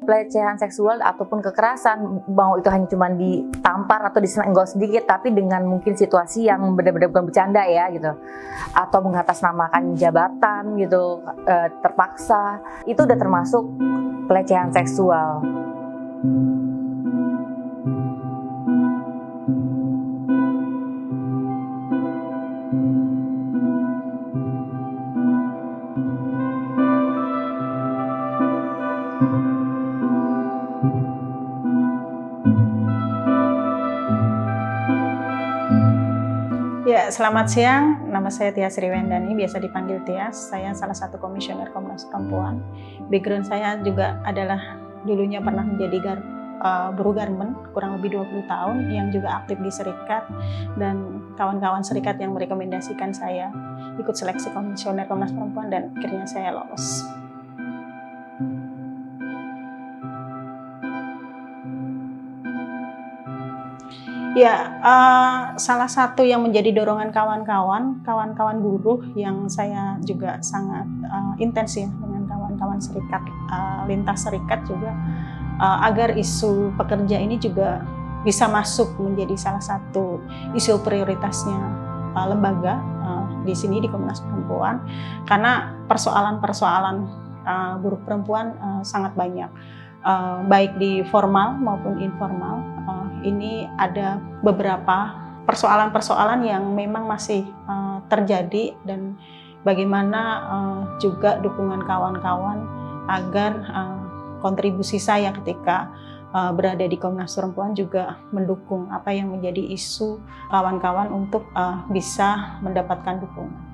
Pelecehan seksual ataupun kekerasan, mau itu hanya cuma ditampar atau disenggol sedikit, tapi dengan mungkin situasi yang benar-benar bukan bercanda ya gitu, atau mengatasnamakan jabatan gitu, terpaksa, itu udah termasuk pelecehan seksual. Ya, selamat siang. Nama saya Tias Riwendani, biasa dipanggil Tias. Saya salah satu komisioner Komnas Perempuan. Background saya juga adalah dulunya pernah menjadi buruh garmen kurang lebih 20 tahun yang juga aktif di serikat, dan kawan-kawan serikat yang merekomendasikan saya ikut seleksi komisioner Komnas Perempuan dan akhirnya saya lolos. Ya, salah satu yang menjadi dorongan kawan-kawan buruh yang saya juga sangat intens ya dengan kawan-kawan serikat, lintas serikat juga, agar isu pekerja ini juga bisa masuk menjadi salah satu isu prioritasnya lembaga di sini di Komnas Perempuan, karena persoalan-persoalan buruh perempuan sangat banyak. Baik di formal maupun informal, ini ada beberapa persoalan-persoalan yang memang masih terjadi, dan bagaimana juga dukungan kawan-kawan agar kontribusi saya ketika berada di Komnas Perempuan juga mendukung apa yang menjadi isu kawan-kawan untuk bisa mendapatkan dukungan.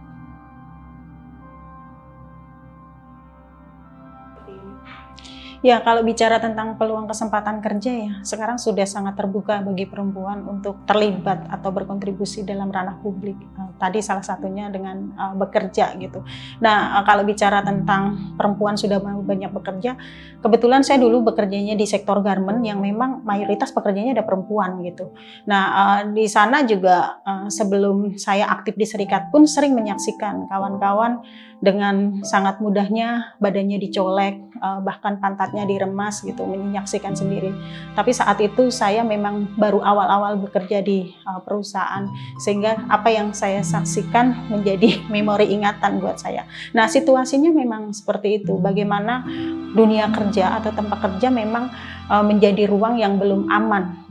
Ya, kalau bicara tentang peluang kesempatan kerja ya, sekarang sudah sangat terbuka bagi perempuan untuk terlibat atau berkontribusi dalam ranah publik. Tadi salah satunya dengan bekerja gitu. Nah, kalau bicara tentang perempuan sudah banyak bekerja, kebetulan saya dulu bekerjanya di sektor garmen yang memang mayoritas pekerjanya ada perempuan gitu. Nah, di sana juga sebelum saya aktif di serikat pun sering menyaksikan kawan-kawan dengan sangat mudahnya badannya dicolek, bahkan pantatnya diremas gitu, menyaksikan sendiri. Tapi saat itu saya memang baru awal-awal bekerja di perusahaan, sehingga apa yang saya saksikan menjadi memori ingatan buat saya. Nah, situasinya memang seperti itu, bagaimana dunia kerja atau tempat kerja memang menjadi ruang yang belum aman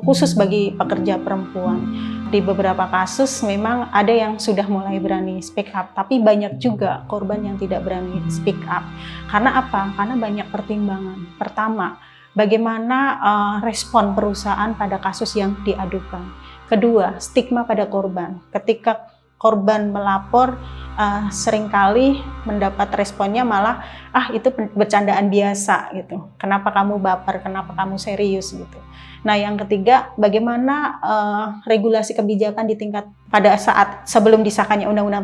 khusus bagi pekerja perempuan. Di beberapa kasus memang ada yang sudah mulai berani speak up, tapi banyak juga korban yang tidak berani speak up. Karena apa? Karena banyak pertimbangan. Pertama, bagaimana respon perusahaan pada kasus yang diadukan. Kedua, stigma pada korban. Ketika korban melapor, seringkali mendapat responnya malah, itu bercandaan biasa gitu. Kenapa kamu baper? Kenapa kamu serius gitu? Nah, yang ketiga, bagaimana regulasi kebijakan di tingkat pada saat sebelum disahkannya Undang-Undang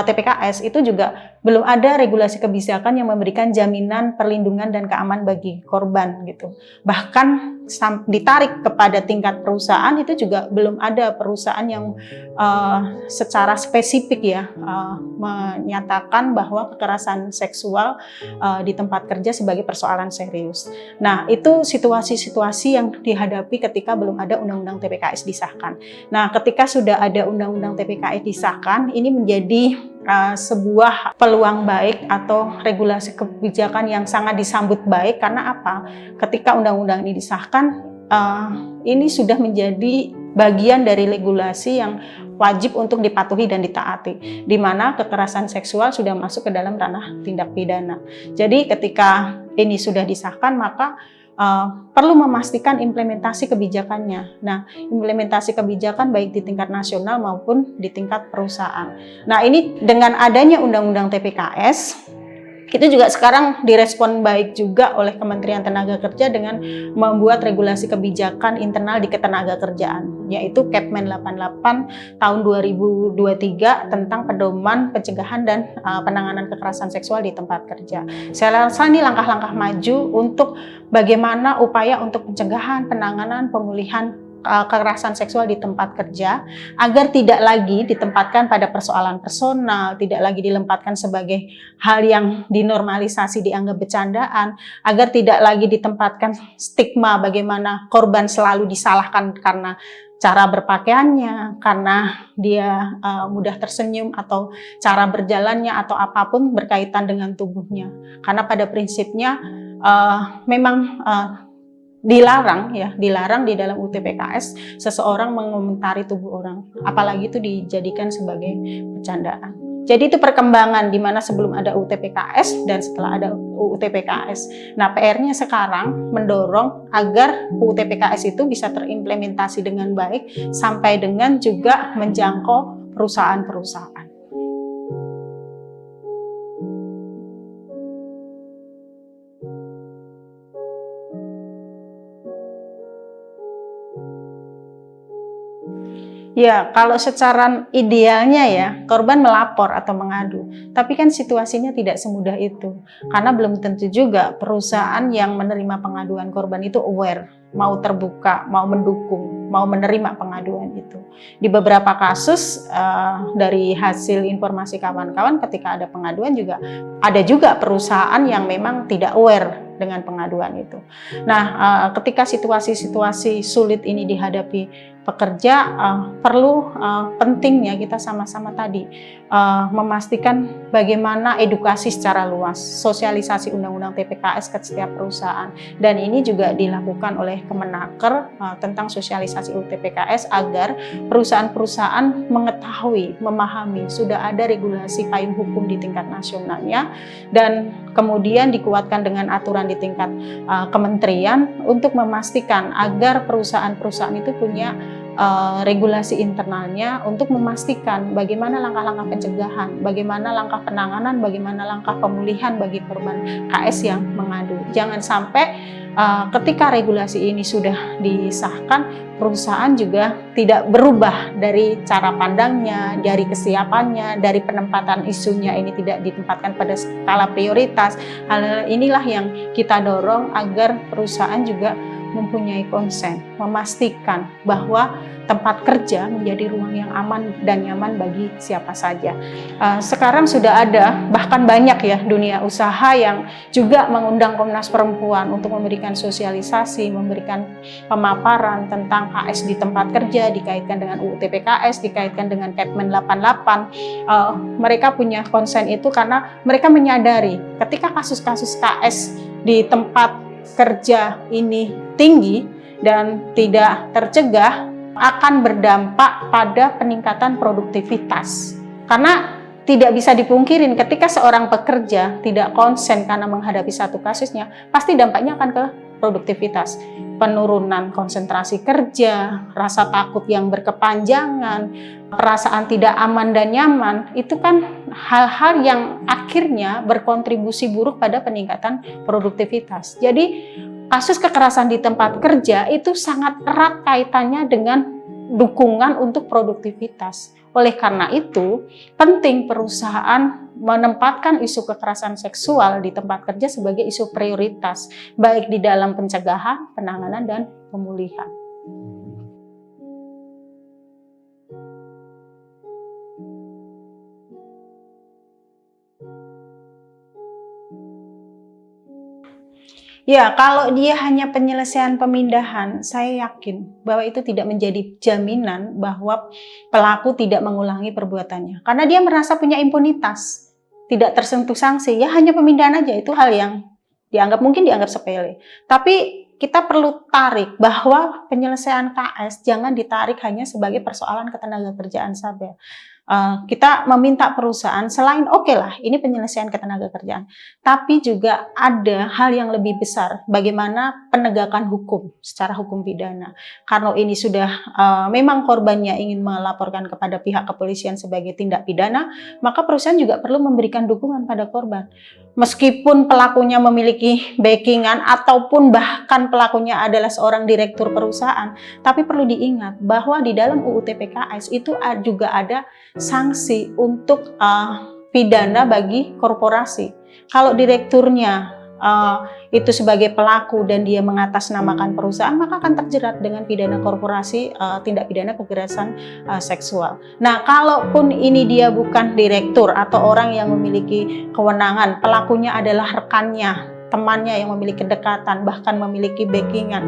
TPKS itu juga belum ada regulasi kebijakan yang memberikan jaminan perlindungan dan keamanan bagi korban gitu. Bahkan ditarik kepada tingkat perusahaan, itu juga belum ada perusahaan yang secara spesifik ya menyatakan bahwa kekerasan seksual di tempat kerja sebagai persoalan serius. Nah, itu situasi-situasi yang dihadapi ketika belum ada Undang-Undang TPKS disahkan. Nah, ketika sudah ada Undang-Undang TPKS disahkan, ini menjadi sebuah peluang baik atau regulasi kebijakan yang sangat disambut baik. Karena apa? Ketika undang-undang ini disahkan, ini sudah menjadi bagian dari regulasi yang wajib untuk dipatuhi dan ditaati, di mana kekerasan seksual sudah masuk ke dalam ranah tindak pidana. Jadi ketika ini sudah disahkan, maka perlu memastikan implementasi kebijakannya. Nah, implementasi kebijakan baik di tingkat nasional maupun di tingkat perusahaan. Nah, ini dengan adanya Undang-Undang TPKS, itu juga sekarang direspon baik juga oleh Kementerian Tenaga Kerja dengan membuat regulasi kebijakan internal di ketenagakerjaan, yaitu Kepmen 88 tahun 2023 tentang pedoman pencegahan dan penanganan kekerasan seksual di tempat kerja. Saya rasa ini langkah-langkah maju untuk bagaimana upaya untuk pencegahan, penanganan, pemulihan kekerasan seksual di tempat kerja agar tidak lagi ditempatkan pada persoalan personal, tidak lagi dilempatkan sebagai hal yang dinormalisasi dianggap bercandaan, agar tidak lagi ditempatkan stigma bagaimana korban selalu disalahkan karena cara berpakaiannya, karena dia mudah tersenyum atau cara berjalannya atau apapun berkaitan dengan tubuhnya. Karena pada prinsipnya memang dilarang di dalam UU-TPKS seseorang mengomentari tubuh orang, apalagi itu dijadikan sebagai bercandaan. Jadi itu perkembangan di mana sebelum ada UU-TPKS dan setelah ada UU-TPKS. Nah, PR-nya sekarang mendorong agar UU-TPKS itu bisa terimplementasi dengan baik sampai dengan juga menjangkau perusahaan-perusahaan. Ya, kalau secara idealnya ya, korban melapor atau mengadu. Tapi kan situasinya tidak semudah itu. Karena belum tentu juga perusahaan yang menerima pengaduan korban itu aware, mau terbuka, mau mendukung, mau menerima pengaduan itu. Di beberapa kasus, dari hasil informasi kawan-kawan ketika ada pengaduan juga, ada juga perusahaan yang memang tidak aware dengan pengaduan itu. Nah, ketika situasi-situasi sulit ini dihadapi pekerja, perlu pentingnya kita sama-sama tadi memastikan bagaimana edukasi secara luas, sosialisasi Undang-Undang TPKS ke setiap perusahaan, dan ini juga dilakukan oleh Kemenaker tentang sosialisasi UU TPKS agar perusahaan-perusahaan mengetahui, memahami sudah ada regulasi payung hukum di tingkat nasionalnya, dan kemudian dikuatkan dengan aturan di tingkat kementerian untuk memastikan agar perusahaan-perusahaan itu punya regulasi internalnya untuk memastikan bagaimana langkah-langkah pencegahan, bagaimana langkah penanganan, bagaimana langkah pemulihan bagi korban KS yang mengadu. Jangan sampai ketika regulasi ini sudah disahkan, perusahaan juga tidak berubah dari cara pandangnya, dari kesiapannya, dari penempatan isunya ini tidak ditempatkan pada skala prioritas. Hal inilah yang kita dorong agar perusahaan juga mempunyai konsen, memastikan bahwa tempat kerja menjadi ruang yang aman dan nyaman bagi siapa saja. Sekarang sudah ada, bahkan banyak ya dunia usaha yang juga mengundang Komnas Perempuan untuk memberikan sosialisasi, memberikan pemaparan tentang KS di tempat kerja, dikaitkan dengan UU TPKS, dikaitkan dengan Kepmen 88. Mereka punya konsen itu karena mereka menyadari ketika kasus-kasus KS di tempat kerja ini tinggi dan tidak tercegah, akan berdampak pada peningkatan produktivitas. Karena tidak bisa dipungkirin ketika seorang pekerja tidak konsen karena menghadapi satu kasusnya, pasti dampaknya akan ke produktivitas. Penurunan konsentrasi kerja, rasa takut yang berkepanjangan, perasaan tidak aman dan nyaman, itu kan hal-hal yang akhirnya berkontribusi buruk pada peningkatan produktivitas. Jadi kasus kekerasan di tempat kerja itu sangat erat kaitannya dengan dukungan untuk produktivitas. Oleh karena itu, penting perusahaan menempatkan isu kekerasan seksual di tempat kerja sebagai isu prioritas, baik di dalam pencegahan, penanganan, dan pemulihan. Ya, kalau dia hanya penyelesaian pemindahan, saya yakin bahwa itu tidak menjadi jaminan bahwa pelaku tidak mengulangi perbuatannya. Karena dia merasa punya impunitas, tidak tersentuh sanksi, ya hanya pemindahan aja, itu hal yang mungkin dianggap sepele. Tapi kita perlu tarik bahwa penyelesaian KS jangan ditarik hanya sebagai persoalan ketenagakerjaan saja. Kita meminta perusahaan selain oke lah ini penyelesaian ketenagakerjaan, tapi juga ada hal yang lebih besar, bagaimana penegakan hukum secara hukum pidana. Karena ini sudah memang korbannya ingin melaporkan kepada pihak kepolisian sebagai tindak pidana, maka perusahaan juga perlu memberikan dukungan pada korban. Meskipun pelakunya memiliki backingan ataupun bahkan pelakunya adalah seorang direktur perusahaan, tapi perlu diingat bahwa di dalam UU TPKS itu juga ada sanksi untuk pidana bagi korporasi. Kalau direkturnya itu sebagai pelaku dan dia mengatasnamakan perusahaan, maka akan terjerat dengan pidana korporasi, tindak pidana kekerasan seksual. Nah, kalaupun ini dia bukan direktur atau orang yang memiliki kewenangan, pelakunya adalah rekannya, temannya yang memiliki kedekatan, bahkan memiliki backingan.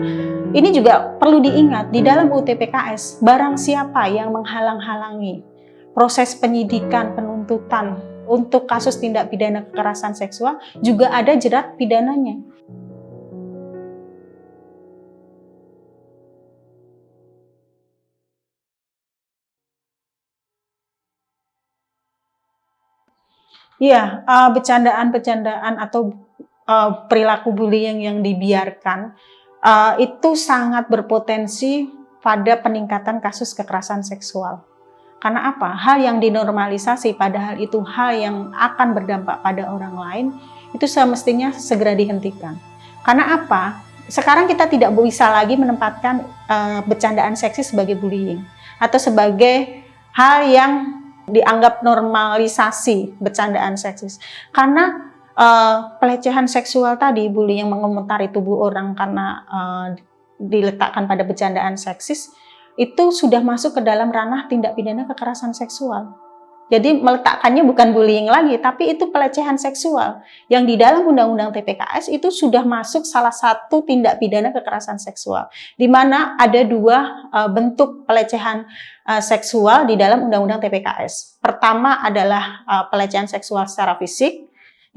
Ini juga perlu diingat, di dalam UTPKS, barang siapa yang menghalang-halangi proses penyidikan, penuntutan untuk kasus tindak pidana kekerasan seksual, juga ada jerat pidananya. Iya, bercandaan-bercandaan atau perilaku bullying yang dibiarkan itu sangat berpotensi pada peningkatan kasus kekerasan seksual. Karena apa? Hal yang dinormalisasi, padahal itu hal yang akan berdampak pada orang lain, itu semestinya segera dihentikan. Karena apa? Sekarang kita tidak bisa lagi menempatkan bercandaan seksis sebagai bullying atau sebagai hal yang dianggap normalisasi bercandaan seksis. Karena pelecehan seksual tadi, bullying yang mengomentari tubuh orang karena diletakkan pada bercandaan seksis, itu sudah masuk ke dalam ranah tindak pidana kekerasan seksual. Jadi meletakkannya bukan bullying lagi, tapi itu pelecehan seksual. Yang di dalam Undang-Undang TPKS itu sudah masuk salah satu tindak pidana kekerasan seksual. Di mana ada dua bentuk pelecehan seksual di dalam Undang-Undang TPKS. Pertama adalah pelecehan seksual secara fisik.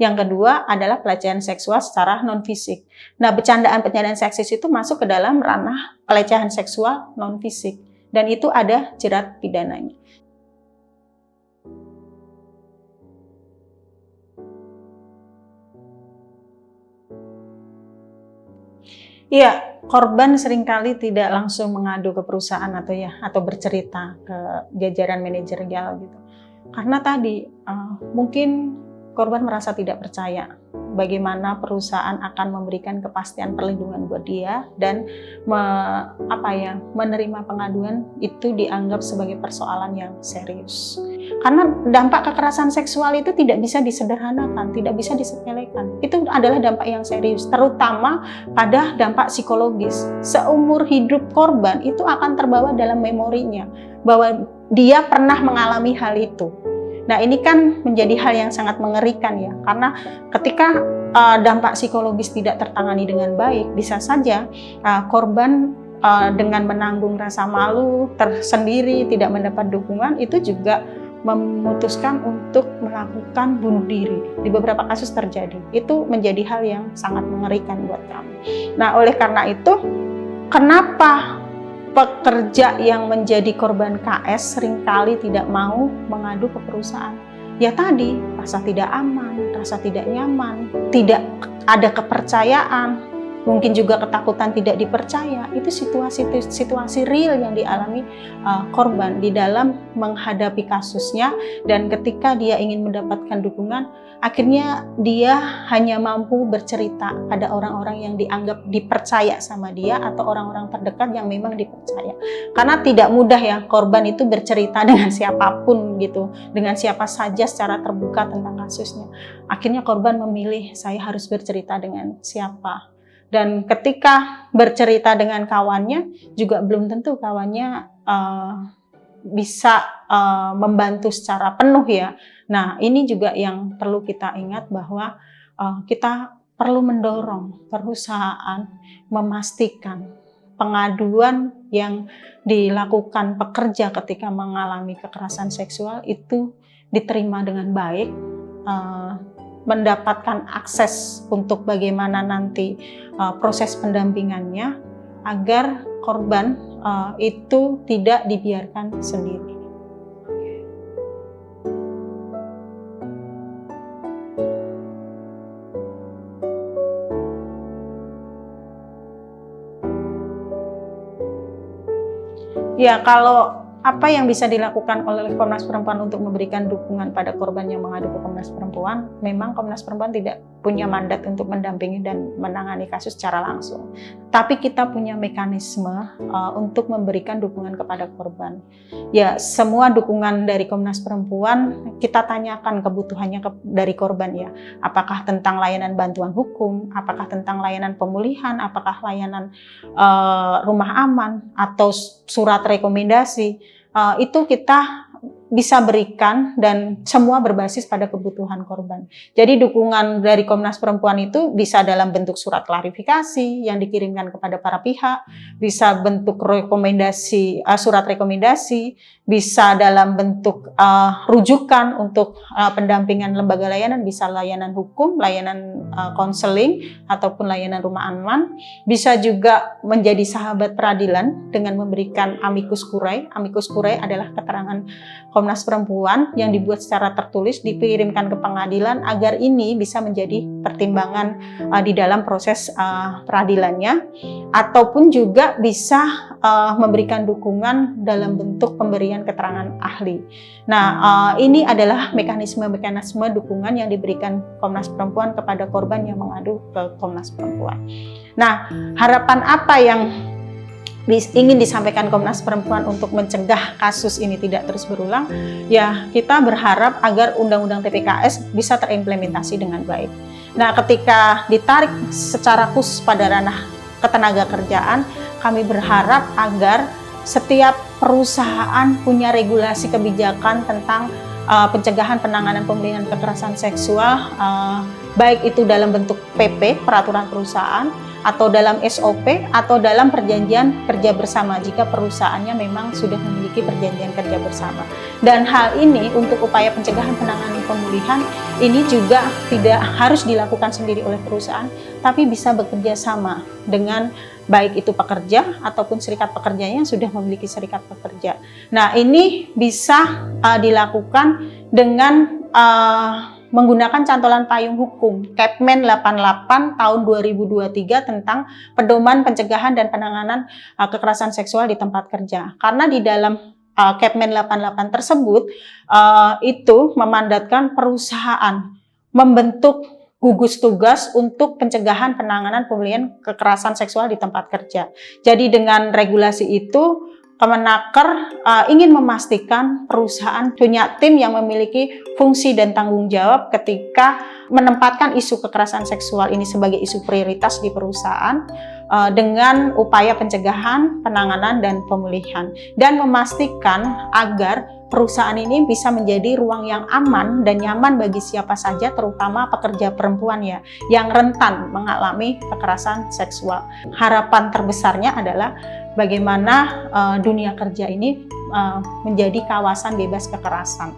Yang kedua adalah pelecehan seksual secara non-fisik. Nah, bercandaan-bercandaan seksis itu masuk ke dalam ranah pelecehan seksual non-fisik. Dan itu ada jerat pidananya. Iya, korban seringkali tidak langsung mengadu ke perusahaan atau bercerita ke jajaran manajerial gitu. Karena tadi mungkin korban merasa tidak percaya bagaimana perusahaan akan memberikan kepastian perlindungan buat dia dan menerima pengaduan itu dianggap sebagai persoalan yang serius. Karena dampak kekerasan seksual itu tidak bisa disederhanakan, tidak bisa disepelekan. Itu adalah dampak yang serius, terutama pada dampak psikologis. Seumur hidup korban itu akan terbawa dalam memorinya bahwa dia pernah mengalami hal itu. Nah, ini kan menjadi hal yang sangat mengerikan ya, karena ketika dampak psikologis tidak tertangani dengan baik, bisa saja korban dengan menanggung rasa malu tersendiri, tidak mendapat dukungan, itu juga memutuskan untuk melakukan bunuh diri. Di beberapa kasus terjadi. Itu menjadi hal yang sangat mengerikan buat kami. Nah, oleh karena itu, kenapa pekerja yang menjadi korban KS seringkali tidak mau mengadu ke perusahaan? Ya tadi, rasa tidak aman, rasa tidak nyaman, tidak ada kepercayaan, mungkin juga ketakutan tidak dipercaya. Itu situasi real yang dialami korban di dalam menghadapi kasusnya, dan ketika dia ingin mendapatkan dukungan, akhirnya dia hanya mampu bercerita pada orang-orang yang dianggap dipercaya sama dia atau orang-orang terdekat yang memang dipercaya. Karena tidak mudah ya korban itu bercerita dengan siapapun gitu, dengan siapa saja secara terbuka tentang kasusnya. Akhirnya korban memilih, saya harus bercerita dengan siapa. Dan ketika bercerita dengan kawannya, juga belum tentu kawannya bisa membantu secara penuh ya. Nah, ini juga yang perlu kita ingat bahwa kita perlu mendorong perusahaan memastikan pengaduan yang dilakukan pekerja ketika mengalami kekerasan seksual itu diterima dengan baik, mendapatkan akses untuk bagaimana nanti proses pendampingannya agar korban itu tidak dibiarkan sendiri. Ya, kalau apa yang bisa dilakukan oleh Komnas Perempuan untuk memberikan dukungan pada korban yang mengadu ke Komnas Perempuan, memang Komnas Perempuan tidak punya mandat untuk mendampingi dan menangani kasus secara langsung. Tapi kita punya mekanisme untuk memberikan dukungan kepada korban. Ya, semua dukungan dari Komnas Perempuan kita tanyakan kebutuhannya dari korban ya. Apakah tentang layanan bantuan hukum, apakah tentang layanan pemulihan, apakah layanan rumah aman atau surat rekomendasi. Itu kita bisa berikan dan semua berbasis pada kebutuhan korban. Jadi dukungan dari Komnas Perempuan itu bisa dalam bentuk surat klarifikasi yang dikirimkan kepada para pihak, bisa bentuk rekomendasi, surat rekomendasi, bisa dalam bentuk rujukan untuk pendampingan lembaga layanan, bisa layanan hukum, layanan konseling, ataupun layanan rumah aman, bisa juga menjadi sahabat peradilan dengan memberikan amicus curiae. Amicus curiae adalah keterangan Komnas Perempuan yang dibuat secara tertulis, dikirimkan ke pengadilan agar ini bisa menjadi pertimbangan di dalam proses peradilannya, ataupun juga bisa memberikan dukungan dalam bentuk pemberian keterangan ahli. Nah, ini adalah mekanisme-mekanisme dukungan yang diberikan Komnas Perempuan kepada korban yang mengadu ke Komnas Perempuan. Nah, harapan apa yang ingin disampaikan Komnas Perempuan untuk mencegah kasus ini tidak terus berulang? Ya, kita berharap agar Undang-Undang TPKS bisa terimplementasi dengan baik. Nah, ketika ditarik secara khusus pada ranah ketenagakerjaan, kami berharap agar setiap perusahaan punya regulasi kebijakan tentang pencegahan, penanganan, pemulihan kekerasan seksual, baik itu dalam bentuk PP, peraturan perusahaan, atau dalam SOP, atau dalam perjanjian kerja bersama jika perusahaannya memang sudah memiliki perjanjian kerja bersama. Dan hal ini untuk upaya pencegahan, penanganan, pemulihan ini juga tidak harus dilakukan sendiri oleh perusahaan, tapi bisa bekerja sama dengan baik itu pekerja ataupun serikat pekerjanya yang sudah memiliki serikat pekerja. Nah, ini bisa dilakukan dengan menggunakan cantolan payung hukum Kepmen 88 tahun 2023 tentang pedoman pencegahan dan penanganan kekerasan seksual di tempat kerja. Karena di dalam Kepmen 88 tersebut itu memandatkan perusahaan membentuk gugus tugas untuk pencegahan, penanganan, pemulihan kekerasan seksual di tempat kerja. Jadi dengan regulasi itu Kemenaker ingin memastikan perusahaan punya tim yang memiliki fungsi dan tanggung jawab ketika menempatkan isu kekerasan seksual ini sebagai isu prioritas di perusahaan dengan upaya pencegahan, penanganan, dan pemulihan, dan memastikan agar perusahaan ini bisa menjadi ruang yang aman dan nyaman bagi siapa saja, terutama pekerja perempuan ya, yang rentan mengalami kekerasan seksual. Harapan terbesarnya adalah bagaimana dunia kerja ini menjadi kawasan bebas kekerasan,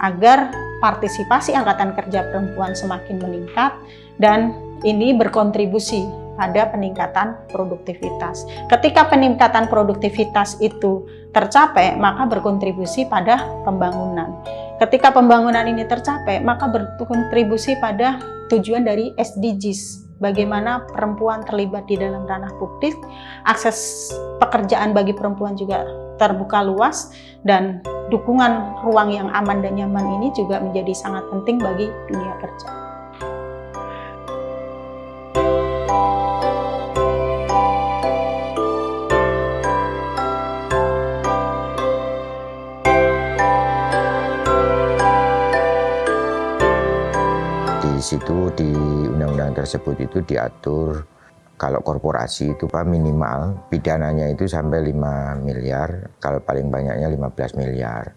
agar partisipasi angkatan kerja perempuan semakin meningkat dan ini berkontribusi pada peningkatan produktivitas. Ketika peningkatan produktivitas itu tercapai, maka berkontribusi pada pembangunan. Ketika pembangunan ini tercapai, maka berkontribusi pada tujuan dari SDGs. Bagaimana perempuan terlibat di dalam ranah publik, akses pekerjaan bagi perempuan juga terbuka luas, dan dukungan ruang yang aman dan nyaman ini juga menjadi sangat penting bagi dunia kerja. Di situ di undang-undang tersebut itu diatur kalau korporasi itu minimal pidananya itu sampai 5 miliar, kalau paling banyaknya 15 miliar.